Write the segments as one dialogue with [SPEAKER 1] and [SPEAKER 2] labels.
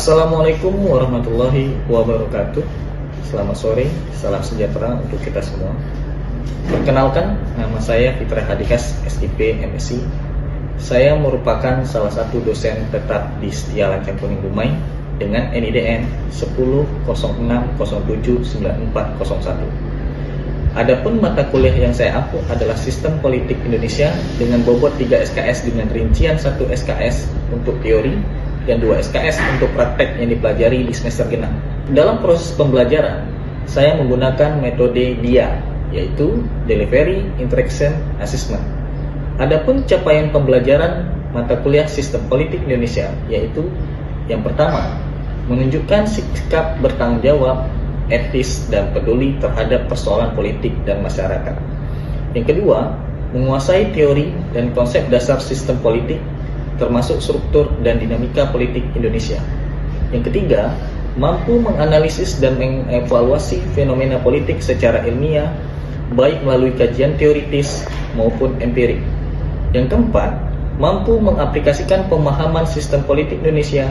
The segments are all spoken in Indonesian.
[SPEAKER 1] Assalamualaikum warahmatullahi wabarakatuh. Selamat sore, salam sejahtera untuk kita semua. Perkenalkan, nama saya Fitra Hadikas, SIP MSc. Saya merupakan salah satu dosen tetap di Setia Lancang Kuning Dumai dengan NIDN 1006079401. Adapun mata kuliah yang saya ampu adalah Sistem Politik Indonesia dengan bobot 3 SKS dengan rincian 1 SKS untuk teori dan 2 SKS untuk praktek yang dipelajari di semester genap. Dalam proses pembelajaran, saya menggunakan metode DIA, yaitu Delivery Interaction Assessment. Adapun capaian pembelajaran mata kuliah Sistem Politik Indonesia, yaitu yang pertama, menunjukkan sikap bertanggung jawab, etis, dan peduli terhadap persoalan politik dan masyarakat. Yang kedua, menguasai teori dan konsep dasar sistem politik, termasuk struktur dan dinamika politik Indonesia. Yang ketiga, mampu menganalisis dan mengevaluasi fenomena politik secara ilmiah, baik melalui kajian teoritis maupun empirik. Yang keempat, mampu mengaplikasikan pemahaman sistem politik Indonesia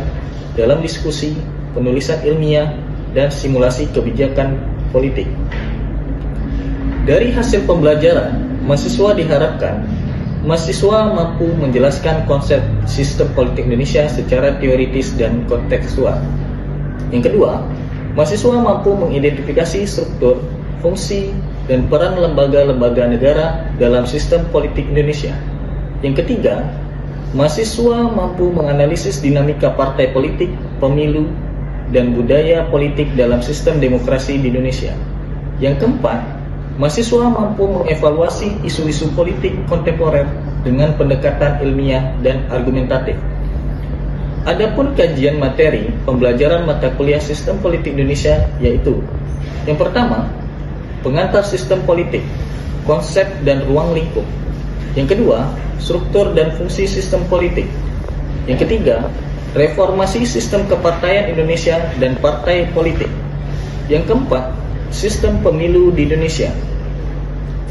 [SPEAKER 1] dalam diskusi, penulisan ilmiah, dan simulasi kebijakan politik. Dari hasil pembelajaran, mahasiswa diharapkan mahasiswa mampu menjelaskan konsep sistem politik Indonesia secara teoritis dan kontekstual. Yang kedua, mahasiswa mampu mengidentifikasi struktur, fungsi, dan peran lembaga-lembaga negara dalam sistem politik Indonesia. Yang ketiga, mahasiswa mampu menganalisis dinamika partai politik, pemilu, dan budaya politik dalam sistem demokrasi di Indonesia. Yang keempat, mahasiswa mampu mengevaluasi isu-isu politik kontemporer dengan pendekatan ilmiah dan argumentatif. Adapun kajian materi pembelajaran mata kuliah Sistem Politik Indonesia yaitu: yang pertama, pengantar sistem politik, konsep dan ruang lingkup. Yang kedua, struktur dan fungsi sistem politik. Yang ketiga, reformasi sistem kepartaian Indonesia dan partai politik. Yang keempat, sistem pemilu di Indonesia.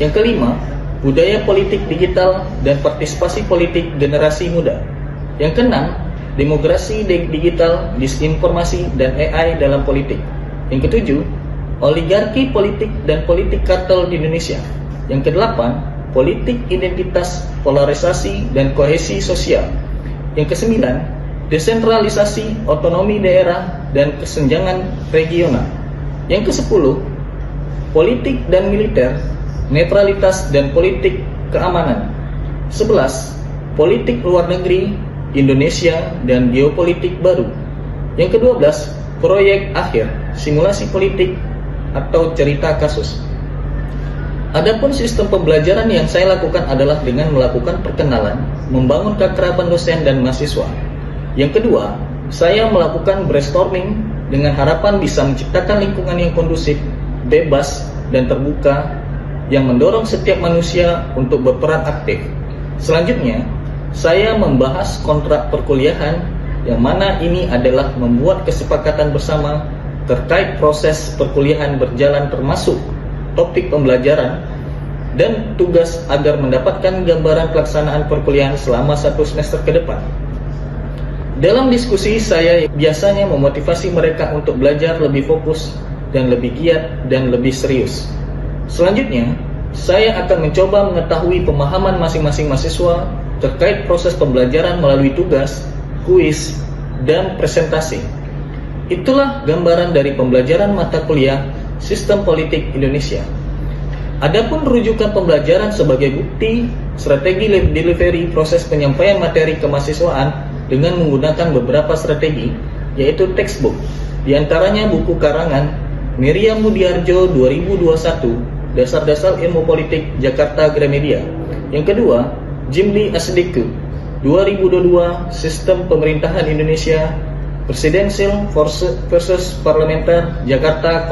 [SPEAKER 1] Yang kelima, budaya politik digital dan partisipasi politik generasi muda. Yang keenam, demokrasi digital, disinformasi, dan AI dalam politik. Yang ketujuh, oligarki politik dan politik kartel di Indonesia. Yang kedelapan, politik identitas, polarisasi, dan kohesi sosial. Yang kesembilan, desentralisasi, otonomi daerah, dan kesenjangan regional. Yang kesepuluh, politik dan militer, netralitas dan politik keamanan. 11. Politik luar negeri, Indonesia, dan geopolitik baru. Yang ke-12, proyek akhir, simulasi politik atau cerita kasus. Adapun sistem pembelajaran yang saya lakukan adalah dengan melakukan perkenalan, membangun keakraban dosen dan mahasiswa. Yang kedua, saya melakukan brainstorming dengan harapan bisa menciptakan lingkungan yang kondusif, bebas, dan terbuka yang mendorong setiap manusia untuk berperan aktif. Selanjutnya, saya membahas kontrak perkuliahan yang mana ini adalah membuat kesepakatan bersama terkait proses perkuliahan berjalan termasuk topik pembelajaran dan tugas agar mendapatkan gambaran pelaksanaan perkuliahan selama 1 semester ke depan. Dalam diskusi, saya biasanya memotivasi mereka untuk belajar lebih fokus dan lebih giat dan lebih serius. Selanjutnya, saya akan mencoba mengetahui pemahaman masing-masing mahasiswa terkait proses pembelajaran melalui tugas, kuis, dan presentasi. Itulah gambaran dari pembelajaran mata kuliah Sistem Politik Indonesia. Adapun rujukan pembelajaran sebagai bukti strategi delivery proses penyampaian materi kemahasiswaan dengan menggunakan beberapa strategi, yaitu textbook, diantaranya buku karangan Miriam Mudiarjo 2021, Dasar-Dasar Ilmu Politik Jakarta Gramedia. Yang kedua, Jimli Asdiku 2022, Sistem Pemerintahan Indonesia, Presidential versus Parlementer Jakarta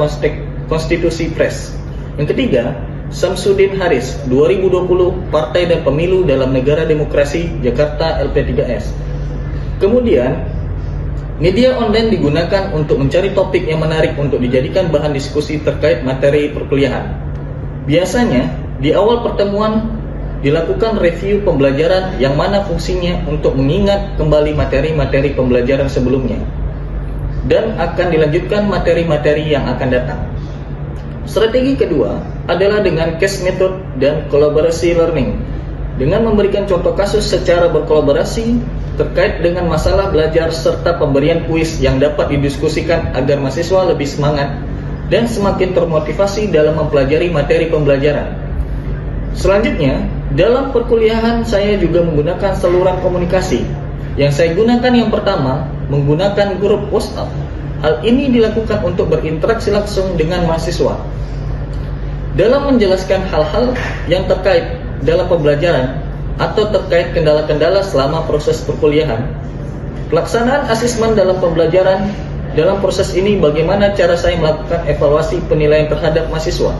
[SPEAKER 1] Konstitusi Press. Yang ketiga, Samsudin Haris 2020, Partai dan Pemilu dalam Negara Demokrasi Jakarta LP3S. Kemudian, media online digunakan untuk mencari topik yang menarik untuk dijadikan bahan diskusi terkait materi perkuliahan. Biasanya, di awal pertemuan dilakukan review pembelajaran yang mana fungsinya untuk mengingat kembali materi-materi pembelajaran sebelumnya. dan akan dilanjutkan materi-materi yang akan datang. Strategi kedua adalah dengan case method dan collaboration learning, dengan memberikan contoh kasus secara berkolaborasi terkait dengan masalah belajar serta pemberian kuis yang dapat didiskusikan agar mahasiswa lebih semangat dan semakin termotivasi dalam mempelajari materi pembelajaran. Selanjutnya, dalam perkuliahan saya juga menggunakan saluran komunikasi. Yang saya gunakan yang pertama, menggunakan grup WhatsApp. Hal ini dilakukan untuk berinteraksi langsung dengan mahasiswa. Dalam menjelaskan hal-hal yang terkait dalam pembelajaran atau terkait kendala-kendala selama proses perkuliahan, pelaksanaan asesmen dalam pembelajaran. Dalam proses ini bagaimana cara saya melakukan evaluasi penilaian terhadap mahasiswa.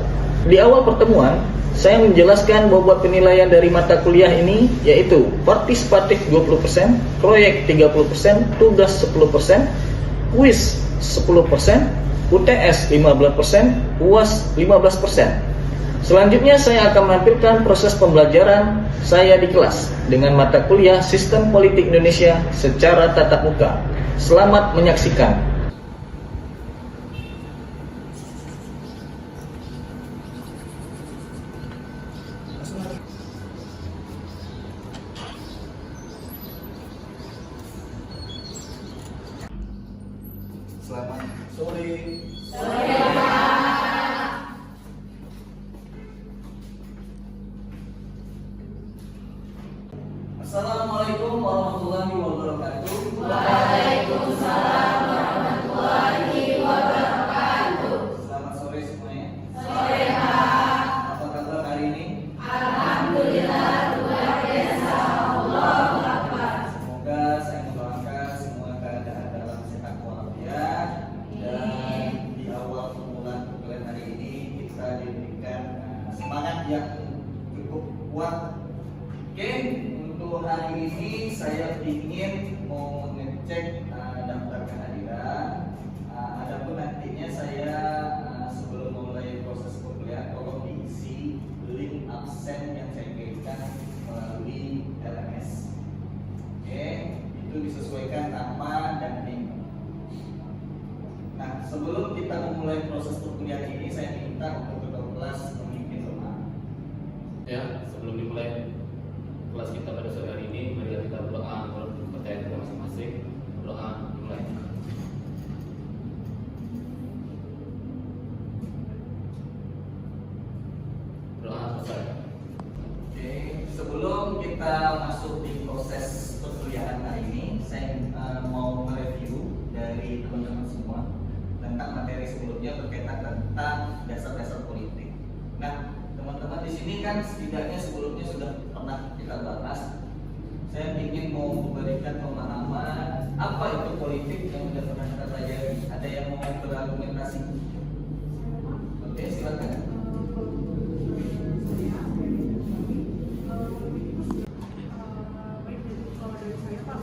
[SPEAKER 1] Di awal pertemuan, saya menjelaskan bobot penilaian dari mata kuliah ini yaitu partisipatif 20%, proyek 30%, tugas 10%, kuis 10%, UTS 15%, UAS 15%. Selanjutnya saya akan menampilkan proses pembelajaran saya di kelas dengan mata kuliah Sistem Politik Indonesia secara tatap muka. Selamat menyaksikan. Selamat sore. Assalamualaikum warahmatullahi wabarakatuh.
[SPEAKER 2] Waalaikumsalam warahmatullahi wabarakatuh.
[SPEAKER 1] Selamat sore semuanya.
[SPEAKER 2] Sore Pak.
[SPEAKER 1] Apa kabar hari ini?
[SPEAKER 2] Alhamdulillah luar biasa. Allahu Akbar.
[SPEAKER 1] Semoga saya mendoakan semua keadaan dalam sehat walafiat, dan di awal permulaan perkuliahan hari ini kita diberikan semangat yang cukup kuat. Oke, untuk hari ini saya ingin mau ngecek daftar kehadiran. Adapun nantinya saya sebelum memulai proses perkuliahan tolong diisi link absen yang saya kirimkan melalui LMS. Oke, itu disesuaikan nama dan NIM. Nah, sebelum kita memulai proses perkuliahan ini, saya minta untuk ketua kelas memimpin doa.
[SPEAKER 3] Ya, sebelum dimulai kelas kita pada sore hari ini, mari kita berdoa menurut kepercayaan kita masing-masing. Berdoa dimulai. Berdoa selesai.
[SPEAKER 1] Oke, sebelum kita masuk di proses perkuliahan hari ini, saya mau mereview dari teman-teman semua tentang materi sebelumnya berkaitan tentang dasar-dasar politik. Nah, teman-teman di sini kan setidaknya sebelumnya sudah pernah kita bahas. Saya ingin mau memberikan pemahaman apa itu politik yang sudah pernah kita pelajari. Ada yang mau berargumentasi? Oke, silakan.
[SPEAKER 4] Kalau dari saya Pak,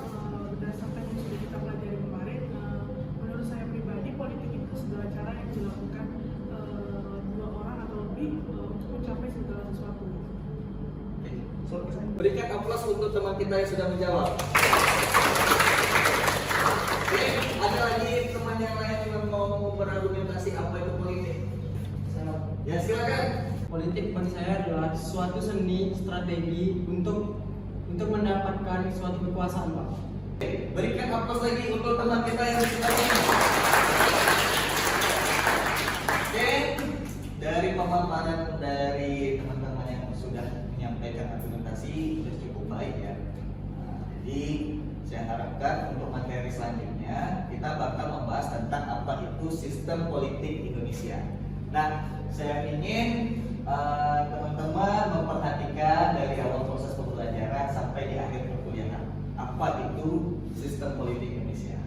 [SPEAKER 4] berdasarkan yang sudah kita pelajari kemarin, menurut saya pribadi politik itu segala cara yang dilakukan dua orang atau lebih untuk mencapai segala sesuatu.
[SPEAKER 1] Berikan aplaus untuk teman kita yang sudah menjawab. Oke, ada lagi teman yang lain yang mau berargumentasi apa itu politik? Ya, silakan.
[SPEAKER 5] Politik bagi saya adalah suatu seni strategi untuk mendapatkan suatu kekuasaan, Pak.
[SPEAKER 1] Berikan aplaus lagi untuk teman kita yang sudah menjawab. Oke, dari pemaparan dari teman-teman yang sudah menyampaikan argumentasi sudah cukup baik ya. Jadi saya harapkan untuk materi selanjutnya kita bakal membahas tentang apa itu sistem politik Indonesia. Nah, saya ingin teman-teman memperhatikan dari awal proses pembelajaran sampai di akhir perkuliahan apa itu sistem politik Indonesia.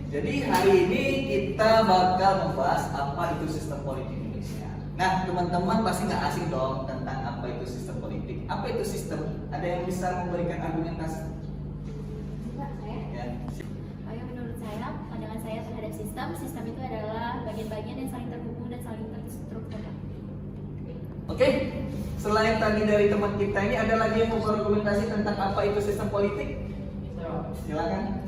[SPEAKER 1] Jadi hari ini kita bakal membahas apa itu sistem politik Indonesia. Nah, teman-teman pasti nggak asing dong tentang apa itu sistem politik. Apa itu sistem? Ada yang bisa memberikan argumentasi?
[SPEAKER 6] Enggak, saya.
[SPEAKER 1] Ya.
[SPEAKER 6] Yang menurut saya, pandangan saya terhadap sistem itu adalah bagian-bagian yang saling terhubung dan saling terstruktur.
[SPEAKER 1] Oke, selain tadi dari teman kita ini, ada lagi yang mau berargumentasi tentang apa itu sistem politik? Silakan.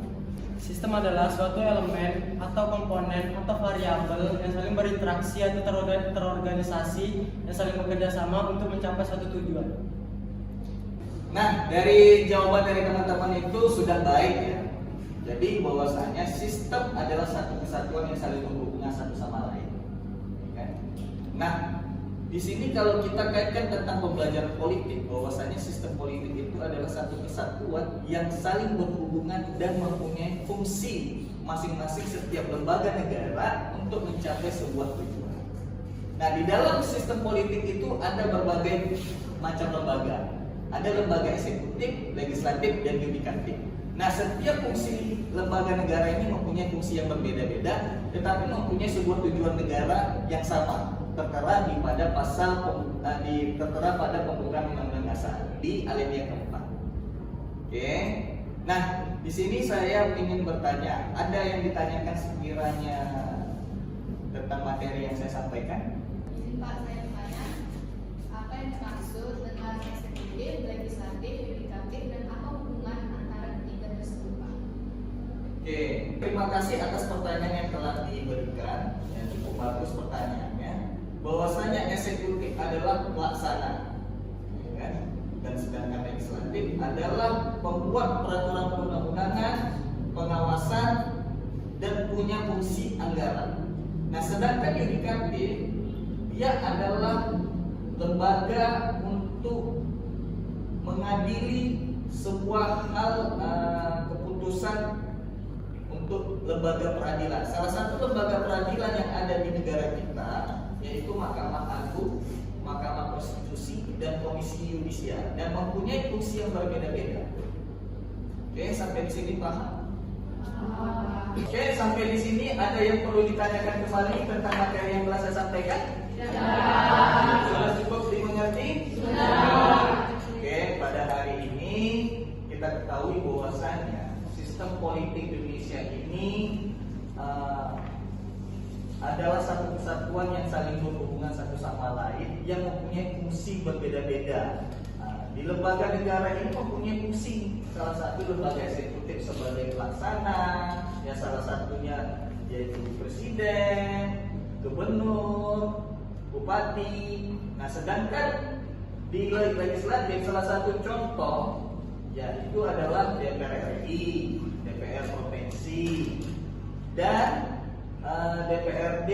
[SPEAKER 5] Sistem adalah suatu elemen atau komponen atau variabel yang saling berinteraksi atau terorganisasi yang saling bekerja sama untuk mencapai suatu tujuan.
[SPEAKER 1] Nah, dari jawaban dari teman-teman itu sudah baik ya. Jadi bahwasanya sistem adalah satu kesatuan yang saling berhubungan satu sama lain. Ya kan? Nah, di sini kalau kita kaitkan tentang pembelajaran politik, bahwasanya sistem politik itu adalah satu kesatuan yang saling berhubungan dan mempunyai fungsi masing-masing setiap lembaga negara untuk mencapai sebuah tujuan. Nah, di dalam sistem politik itu ada berbagai macam lembaga. Ada lembaga eksekutif, legislatif, dan yudikatif. Nah, setiap fungsi lembaga negara ini mempunyai fungsi yang berbeda-beda, tetapi mempunyai sebuah tujuan negara yang sama, tertera pada pembukaan Undang-Undang Dasar di alinea keempat. Oke. Nah, di sini saya ingin bertanya, ada yang ditanyakan sekiranya tentang materi yang saya sampaikan?
[SPEAKER 2] Izin Pak, saya bertanya, apa yang dimaksud dengan eksekutif, legislatif, yudikatif, dan apa hubungan antara ketiga tersebut, Pak?
[SPEAKER 1] Oke, terima kasih atas pertanyaan yang telah diberikan. Ya, cukup bagus pertanyaannya. Bahwasanya eksekutif adalah pelaksana, ya kan? Dan sedangkan legislatif adalah pembuat peraturan perundang-undangan, pengawasan, dan punya fungsi anggaran. Nah, sedangkan yudikatif dia adalah lembaga untuk mengadili sebuah hal keputusan untuk lembaga peradilan. Salah satu lembaga peradilan yang ada di negara kita yaitu Mahkamah Agung, Mahkamah Konstitusi, dan Komisi Yudisial, dan mempunyai fungsi yang berbeda-beda. Oke, sampai di sini paham? Oke, sampai di sini ada yang perlu ditanyakan kembali tentang materi yang telah saya sampaikan? Sudah cukup dimengerti? Oke, pada hari ini kita ketahui bahwasanya sistem politik Indonesia ini adalah satu kesatuan yang saling berhubungan satu sama lain yang mempunyai fungsi berbeda-beda. Di lembaga negara ini mempunyai fungsi, salah satu lembaga eksekutif sebagai pelaksana, ya salah satunya yaitu presiden, gubernur, bupati. Nah, sedangkan di legislatif salah satu contoh yaitu adalah DPR RI, DPR provinsi, dan DPRD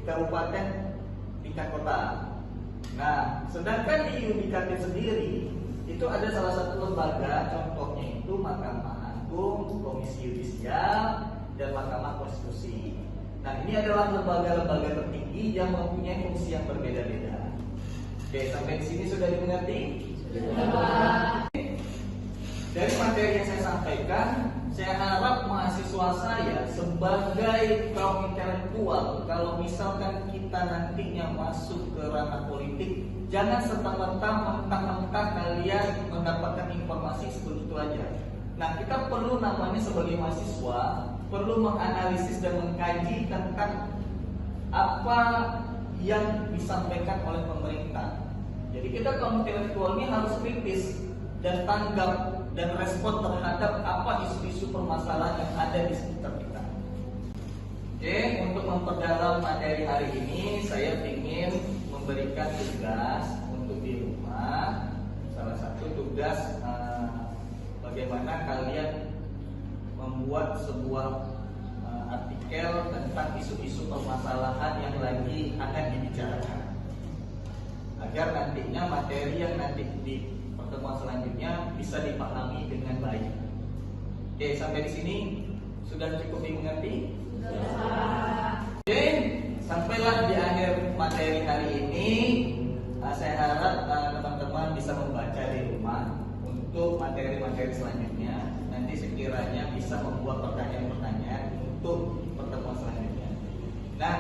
[SPEAKER 1] kabupaten tingkat kota. Nah, sedangkan di yudikatif sendiri itu ada salah satu lembaga, contohnya itu Mahkamah Agung, Komisi Yudisial, dan Mahkamah Konstitusi. Nah, ini adalah lembaga-lembaga tertinggi yang mempunyai fungsi yang berbeda-beda. Oke, sampai di sini sudah dimengerti? Dari materi yang saya sampaikan, saya harap mahasiswa saya sebagai kaum intelektual, kalau misalkan kita nantinya masuk ke ranah politik, jangan serta-merta mentah-mentah kalian mendapatkan informasi sebegitu aja. Nah, kita perlu namanya sebagai mahasiswa perlu menganalisis dan mengkaji tentang apa yang disampaikan oleh pemerintah. Jadi kita kaum intelektual ini harus kritis dan tanggap dan respon terhadap apa isu-isu permasalahan yang ada di sekitar kita. Oke, untuk memperdalam materi hari ini, saya ingin memberikan tugas untuk di rumah. Salah satu tugas bagaimana kalian membuat sebuah artikel tentang isu-isu permasalahan yang lagi akan dibicarakan, agar nantinya materi yang nanti di pertemuan selanjutnya bisa dipahami dengan baik. Oke, sampai di sini sudah cukup dimengerti? Oke, sampailah di akhir materi hari ini. Saya harap teman-teman bisa membaca di rumah untuk materi-materi selanjutnya. Nanti sekiranya bisa membuat pertanyaan-pertanyaan untuk pertemuan selanjutnya. Nah,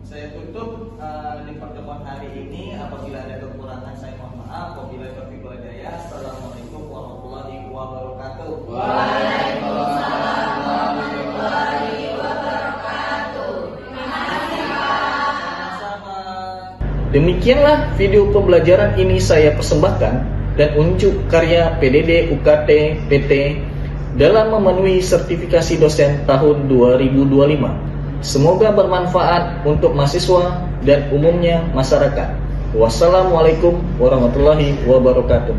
[SPEAKER 1] saya tutup di pertemuan hari ini. Apabila ada kekurangan saya mohon maaf. Wabillahi taufiq wal hidayah. Assalamualaikum warahmatullahi wabarakatuh.
[SPEAKER 2] Waalaikumsalam warahmatullahi wabarakatuh. Terima kasih, Pak.
[SPEAKER 1] Sama-sama. Demikianlah video pembelajaran ini saya persembahkan dan unjuk karya PDD UKT PT dalam memenuhi sertifikasi dosen tahun 2025. Semoga bermanfaat untuk mahasiswa dan umumnya masyarakat. Wassalamualaikum warahmatullahi wabarakatuh.